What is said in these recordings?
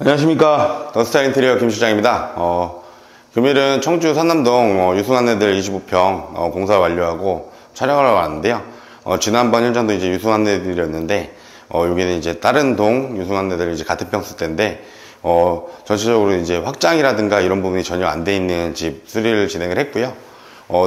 안녕하십니까. 더스타일 인테리어 김 실장입니다. 금일은 청주 산남동 유승안내들 25평 공사 완료하고 촬영을 하러 왔는데요. 지난번 일전도 이제 유승안내들이었는데 여기는 이제 다른 동 유승안내들 이제 같은 평수 대인데 전체적으로 이제 확장이라든가 이런 부분이 전혀 안 돼 있는 집 수리를 진행을 했고요.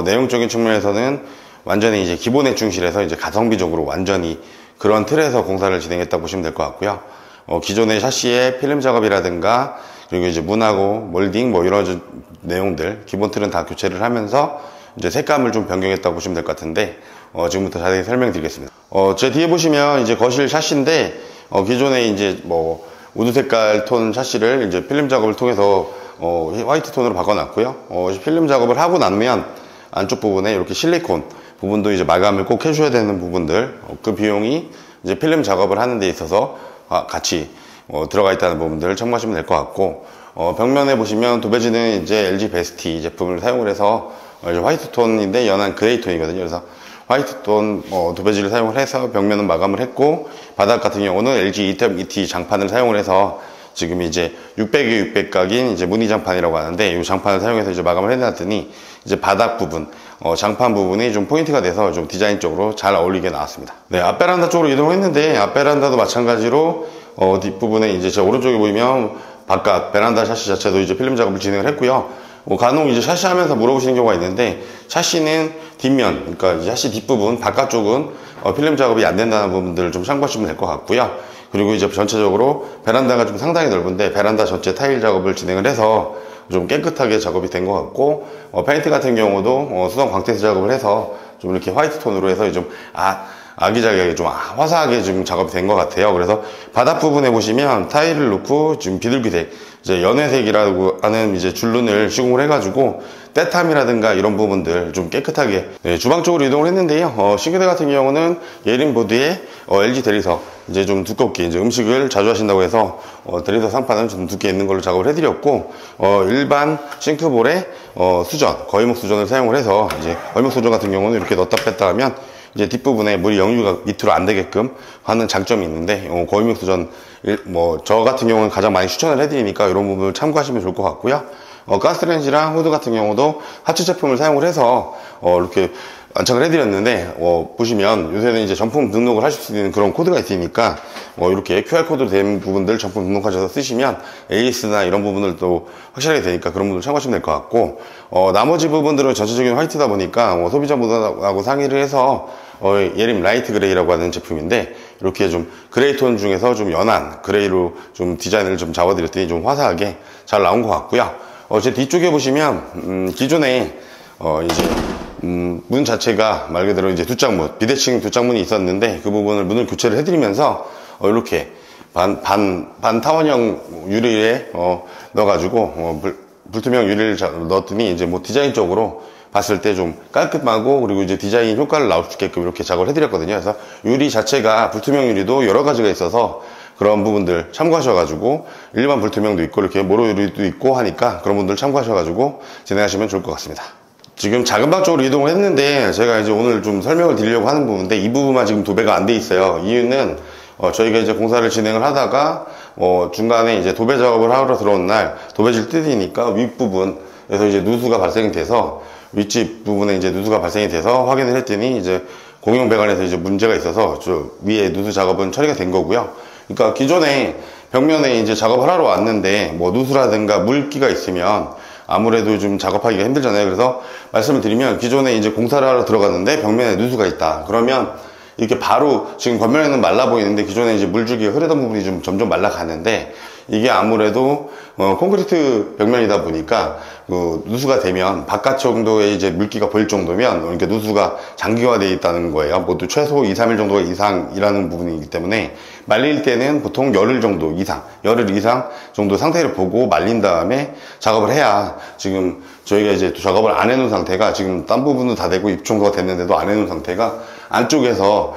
내용적인 측면에서는 완전히 이제 기본에 충실해서 이제 가성비적으로 완전히 그런 틀에서 공사를 진행했다고 보시면 될 것 같고요. 기존의 샤시의 필름 작업이라든가 그리고 이제 문하고 몰딩 뭐 이런 내용들 기본 틀은 다 교체를 하면서 이제 색감을 좀 변경했다고 보시면 될 것 같은데 지금부터 자세히 설명드리겠습니다. 제 뒤에 보시면 이제 거실 샤시인데 기존에 이제 뭐 우드 색깔 톤 샤시를 이제 필름 작업을 통해서 화이트 톤으로 바꿔놨고요. 필름 작업을 하고 나면 안쪽 부분에 이렇게 실리콘 부분도 이제 마감을 꼭 해줘야 되는 부분들 그 비용이 이제 필름 작업을 하는 데 있어서 같이 들어가 있다는 부분들을 참고하시면 될 것 같고 벽면에 보시면 도배지는 이제 LG 베스티 제품을 사용을 해서 화이트 톤인데 연한 그레이 톤이거든요. 그래서 화이트 톤 도배지를 사용을 해서 벽면은 마감을 했고 바닥 같은 경우는 LG 2.2T 장판을 사용을 해서 지금 이제 600에 600각인 이제 무늬 장판이라고 하는데 이 장판을 사용해서 이제 마감을 해놨더니 이제 바닥 부분 장판 부분이 좀 포인트가 돼서 좀 디자인적으로 잘 어울리게 나왔습니다. 네, 앞베란다 쪽으로 이동했는데 앞베란다도 마찬가지로 뒷부분에 이제 제 오른쪽에 보이면 바깥 베란다 샤시 자체도 이제 필름 작업을 진행을 했고요. 간혹 이제 샤시 하면서 물어보시는 경우가 있는데 샤시는 뒷면 그러니까 샤시 뒷부분 바깥쪽은 필름 작업이 안 된다는 부분들을 좀 참고하시면 될 것 같고요. 그리고 이제 전체적으로 베란다가 좀 상당히 넓은데 베란다 전체 타일 작업을 진행을 해서 좀 깨끗하게 작업이 된 것 같고 페인트 같은 경우도 수성 광택 작업을 해서 좀 이렇게 화이트 톤으로 해서 좀 아기자기하게 좀 화사하게 지금 작업이 된 것 같아요. 그래서 바닥 부분에 보시면 타일을 놓고 지금 비둘기색 이제 연회색이라고 하는 이제 줄눈을 시공을 해가지고 때탐이라든가 이런 부분들 좀 깨끗하게 주방 쪽으로 이동을 했는데요. 싱크대 같은 경우는 예린보드에 LG 대리석 이제 좀 두껍게 이제 음식을 자주 하신다고 해서 대리석 상판은 좀 두께 있는 걸로 작업을 해드렸고 일반 싱크볼에 수전 거위목 수전을 사용을 해서 이제 거위목 수전 같은 경우는 이렇게 넣었다 뺐다 하면 이제 뒷부분에 물이 역류가 밑으로 안 되게끔 하는 장점이 있는데 거위목 수전 저 같은 경우는 가장 많이 추천을 해드리니까 이런 부분을 참고하시면 좋을 것 같고요. 가스레인지랑 후드 같은 경우도 하츠 제품을 사용을 해서 이렇게 안착을 해드렸는데 보시면 요새는 이제 정품 등록을 하실 수 있는 그런 코드가 있으니까 이렇게 QR코드로 된 부분들 정품 등록하셔서 쓰시면 AS나 이런 부분들도 확실하게 되니까 그런 부분을 참고하시면 될 것 같고 나머지 부분들은 전체적인 화이트다 보니까 소비자분하고 상의를 해서 예림 라이트 그레이라고 하는 제품인데 이렇게 좀 그레이 톤 중에서 좀 연한 그레이로 좀 디자인을 좀 잡아드렸더니 좀 화사하게 잘 나온 것 같고요. 제 뒤쪽에 보시면 기존에 이제 문 자체가 말 그대로 이제 두짝문 비대칭 두짝문이 있었는데 그 부분을 문을 교체를 해드리면서 이렇게 반 타원형 유리에 넣어가지고 불투명 유리를 넣었더니 이제 뭐 디자인적으로 봤을 때 좀 깔끔하고 그리고 이제 디자인 효과를 나올 수 있게끔 이렇게 작업을 해드렸거든요. 그래서 유리 자체가 불투명 유리도 여러 가지가 있어서 그런 부분들 참고하셔가지고 일반 불투명도 있고 이렇게 모로 유리도 있고 하니까 그런 분들 참고하셔가지고 진행하시면 좋을 것 같습니다. 지금 작은 방 쪽으로 이동을 했는데 제가 이제 오늘 좀 설명을 드리려고 하는 부분인데 이 부분만 지금 도배가 안 돼 있어요. 이유는 저희가 이제 공사를 진행을 하다가 중간에 이제 도배 작업을 하러 들어온 날 도배지를 뜯으니까 윗부분에서 이제 누수가 발생이 돼서 윗집 부분에 이제 누수가 발생이 돼서 확인을 했더니 이제 공용 배관에서 이제 문제가 있어서 저 위에 누수 작업은 처리가 된 거고요. 그러니까 기존에 벽면에 이제 작업을 하러 왔는데 뭐 누수라든가 물기가 있으면 아무래도 좀 작업하기가 힘들잖아요. 그래서 말씀을 드리면 기존에 이제 공사를 하러 들어갔는데 벽면에 누수가 있다. 그러면 이렇게 바로 지금 겉면에는 말라 보이는데 기존에 이제 물줄기가 흐르던 부분이 좀 점점 말라가는데 이게 아무래도 콘크리트 벽면이다 보니까 누수가 되면 바깥 정도의 이제 물기가 보일 정도면 이렇게 누수가 장기화되어 있다는 거예요. 모두 최소 2, 3일 정도가 이상이라는 부분이기 때문에 말릴 때는 보통 열흘 이상 정도 상태를 보고 말린 다음에 작업을 해야 지금 저희가 이제 작업을 안 해놓은 상태가 지금 딴 부분도 다 되고 입 정도가 됐는데도 안 해놓은 상태가 안쪽에서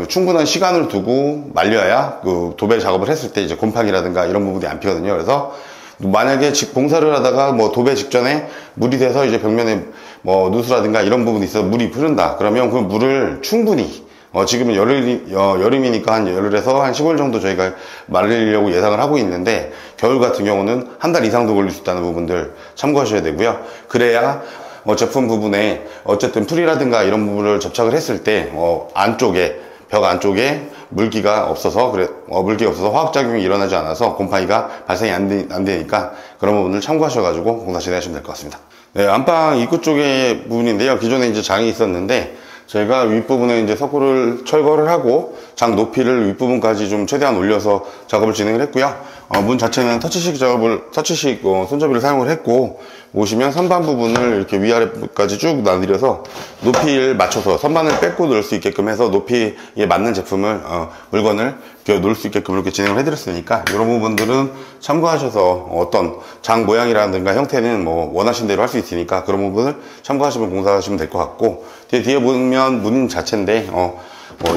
충분한 시간을 두고 말려야 도배 작업을 했을 때 이제 곰팡이라든가 이런 부분이 안 피거든요. 그래서 만약에 공사를 하다가 도배 직전에 물이 돼서 이제 벽면에 누수라든가 이런 부분이 있어서 물이 흐른다. 그러면 그 물을 충분히 지금은 여름이니까 한 열흘에서 한 15일 정도 저희가 말리려고 예상을 하고 있는데, 겨울 같은 경우는 한 달 이상도 걸릴 수 있다는 부분들 참고하셔야 되고요. 그래야 제품 부분에 어쨌든 풀이라든가 이런 부분을 접착을 했을 때 안쪽에, 벽 안쪽에 물기가 없어서 화학작용이 일어나지 않아서 곰팡이가 발생이 안 되니까 그런 부분을 참고하셔가지고 공사 진행하시면 될 것 같습니다. 네, 안방 입구 쪽의 부분인데요. 기존에 이제 장이 있었는데 저희가 윗부분에 이제 석고를 철거를 하고 장 높이를 윗부분까지 좀 최대한 올려서 작업을 진행을 했고요. 문 자체는 터치식 손잡이를 사용을 했고, 보시면 선반 부분을 이렇게 위아래까지 쭉 나들여서 높이를 맞춰서 선반을 뺏고 넣을 수 있게끔 해서 높이에 맞는 제품을 물건을 이렇게 놓을 수 있게끔 이렇게 진행을 해드렸으니까, 이런 부분들은 참고하셔서 어떤 장 모양이라든가 형태는 뭐 원하신 대로 할 수 있으니까 그런 부분을 참고하시면 공사하시면 될 것 같고, 뒤에 보면 문 자체인데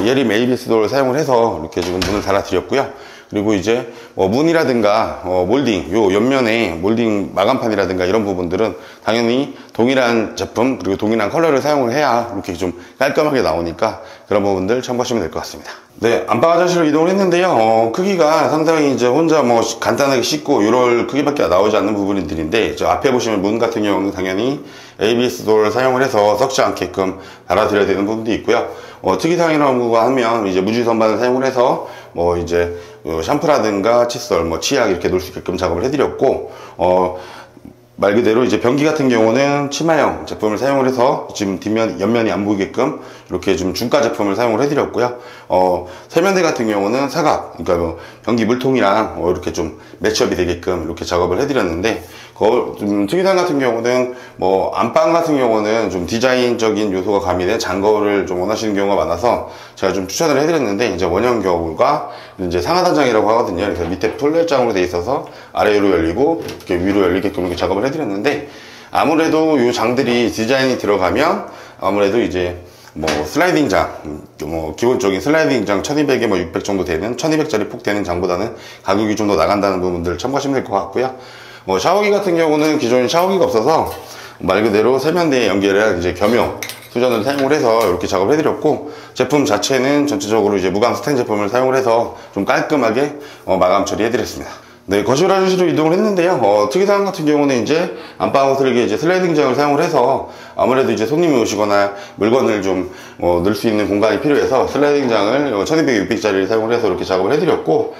예림 ABS 도어를 사용을 해서 이렇게 지금 문을 달아드렸고요. 그리고 이제 문이라든가 몰딩, 요 옆면에 몰딩 마감판이라든가 이런 부분들은 당연히 동일한 제품 그리고 동일한 컬러를 사용을 해야 이렇게 좀 깔끔하게 나오니까 그런 부분들 참고하시면 될 것 같습니다. 네, 안방 화장실로 이동을 했는데요. 크기가 상당히 이제 혼자 간단하게 씻고 이럴 크기밖에 나오지 않는 부분들인데, 저 앞에 보시면 문 같은 경우는 당연히 ABS 도어를 사용을 해서 썩지 않게끔 달아드려야 되는 부분도 있고요. 특이사항이라고 하면 이제 무지 선반을 사용을 해서 이제 샴푸라든가 칫솔, 치약 이렇게 놓을 수 있게끔 작업을 해드렸고, 말 그대로 이제 변기 같은 경우는 치마형 제품을 사용을 해서 지금 옆면이 안 보이게끔 이렇게 좀 중가 제품을 사용을 해드렸고요. 세면대 같은 경우는 사각, 그러니까 변기 물통이랑 이렇게 좀 매치업이 되게끔 이렇게 작업을 해드렸는데, 좀 특이사항 같은 경우는 안방 같은 경우는 좀 디자인적인 요소가 가미된 장거를 좀 원하시는 경우가 많아서 제가 좀 추천을 해드렸는데, 이제 원형 겨울과 이제 상하단장이라고 하거든요. 그래서 밑에 플랫장으로 돼 있어서 아래로 열리고 이렇게 위로 열리게끔 이렇게 작업을 해드렸는데, 아무래도 이 장들이 디자인이 들어가면 아무래도 이제 슬라이딩 장, 기본적인 슬라이딩 장 1200에 600 정도 되는 1200짜리 폭 되는 장보다는 가격이 좀 더 나간다는 부분들을 참고하시면 될 것 같고요. 샤워기 같은 경우는 기존에 샤워기가 없어서 말 그대로 세면대에 연결한 이제 겸용 수전을 사용을 해서 이렇게 작업을 해드렸고, 제품 자체는 전체적으로 이제 무광 스텐 제품을 사용을 해서 좀 깔끔하게 마감 처리해드렸습니다. 네, 거실 화장실로 이동을 했는데요. 특이사항 같은 경우는 이제 안방 호텔에 이제 슬라이딩장을 사용을 해서 아무래도 이제 손님이 오시거나 물건을 좀 넣을 수 있는 공간이 필요해서 슬라이딩장을 1200, 600짜리를 사용을 해서 이렇게 작업을 해드렸고,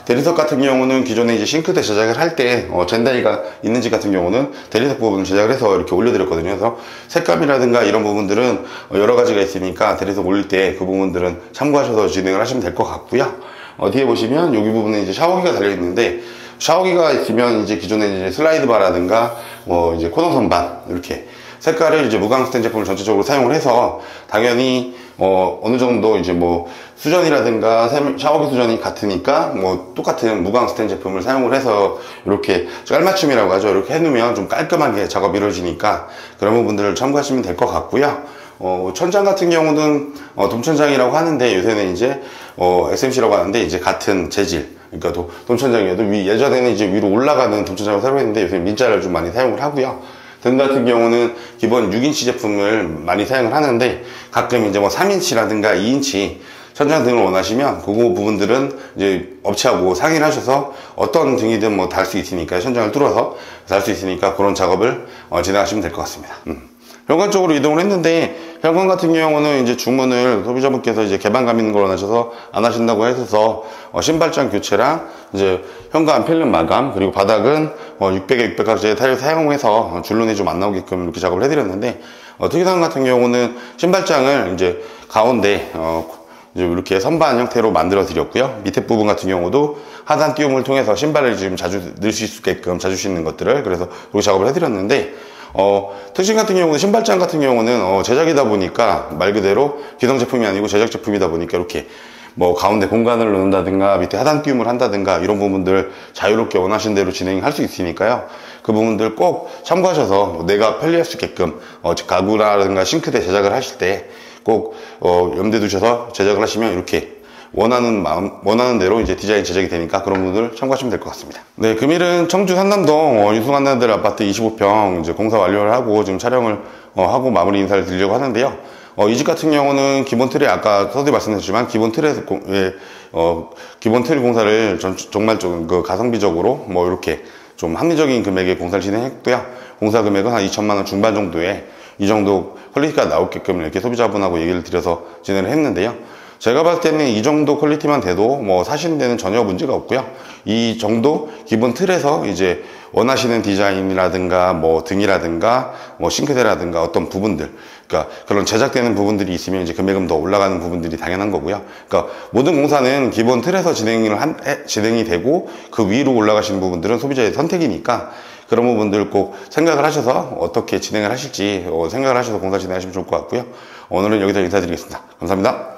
대리석 같은 경우는 기존에 이제 싱크대 제작을 할 때 젠다이가 있는 집 같은 경우는 대리석 부분을 제작을 해서 이렇게 올려드렸거든요. 그래서 색감이라든가 이런 부분들은 여러 가지가 있으니까 대리석 올릴 때 그 부분들은 참고하셔서 진행을 하시면 될 것 같고요. 뒤에 보시면 여기 부분에 이제 샤워기가 달려있는데, 샤워기가 있으면 이제 기존에 이제 슬라이드 바라든가 이제 코너 선반 이렇게 색깔을 이제 무광 스텐 제품을 전체적으로 사용을 해서 당연히 어느 정도 이제 수전이라든가 샤워기 수전이 같으니까 똑같은 무광 스텐 제품을 사용을 해서 이렇게 깔맞춤이라고 하죠. 이렇게 해놓으면 좀 깔끔하게 작업이 이루어지니까 그런 부분들을 참고하시면 될 것 같고요. 천장 같은 경우는 돔천장이라고 하는데, 요새는 이제 SMC라고 하는데 이제 같은 재질, 그러니까 돔천장이어도 예전에는 이제 위로 올라가는 돔천장을 사용했는데 요새 민자를 좀 많이 사용을 하고요. 등 같은 경우는 기본 6인치 제품을 많이 사용을 하는데, 가끔 이제 3인치라든가 2인치 천장 등을 원하시면 그 부분들은 이제 업체하고 상의를 하셔서 어떤 등이든 달 수 있으니까, 천장을 뚫어서 달 수 있으니까 그런 작업을 진행하시면 될 것 같습니다. 현관 쪽으로 이동을 했는데, 현관 같은 경우는 이제 주문을 소비자분께서 이제 개방감 있는 걸 원하셔서 안 하신다고 해서 신발장 교체랑 이제 현관 필름 마감, 그리고 바닥은 600에 600까지 타일 사용해서 줄눈이 좀 안 나오게끔 이렇게 작업을 해드렸는데, 특이사항 같은 경우는 신발장을 이제 가운데 이제 이렇게 선반 형태로 만들어 드렸고요. 밑에 부분 같은 경우도 하단 띄움을 통해서 신발을 지금 자주 넣을 수 있게끔 자주 신는 것들을 그래서 그렇게 작업을 해드렸는데, 특징 같은 경우는 신발장 같은 경우는 제작이다 보니까 말 그대로 기성 제품이 아니고 제작 제품이다 보니까 이렇게 가운데 공간을 넣는다든가 밑에 하단 띄움을 한다든가 이런 부분들 자유롭게 원하신 대로 진행할 수 있으니까요. 그 부분들 꼭 참고하셔서 내가 편리할 수 있게끔 가구라든가 싱크대 제작을 하실 때 꼭 염두에 두셔서 제작을 하시면 이렇게 원하는 대로 이제 디자인 제작이 되니까 그런 부분들 참고하시면 될 것 같습니다. 네, 금일은 청주 산남동 유승한나들 아파트 25평 이제 공사 완료를 하고 지금 촬영을 하고 마무리 인사를 드리려고 하는데요. 이 집 같은 경우는 기본 틀에 아까 서두에 말씀드렸지만 기본 틀에서 기본 틀 공사를 정말 좀 그 가성비적으로 뭐 이렇게 좀 합리적인 금액의 공사를 진행했고요. 공사 금액은 한 2천만 원 중반 정도에 이 정도 퀄리티가 나오게끔 이렇게 소비자분하고 얘기를 드려서 진행을 했는데요. 제가 봤을 때는 이 정도 퀄리티만 돼도 뭐 사시는 데는 전혀 문제가 없고요. 이 정도 기본 틀에서 이제 원하시는 디자인이라든가 뭐 등이라든가 뭐 싱크대라든가 어떤 부분들, 그러니까 그런 제작되는 부분들이 있으면 이제 금액은 더 올라가는 부분들이 당연한 거고요. 그러니까 모든 공사는 기본 틀에서 진행이 되고 그 위로 올라가시는 부분들은 소비자의 선택이니까 그런 부분들 꼭 생각을 하셔서 어떻게 진행을 하실지 생각을 하셔서 공사 진행하시면 좋을 것 같고요. 오늘은 여기서 인사드리겠습니다. 감사합니다.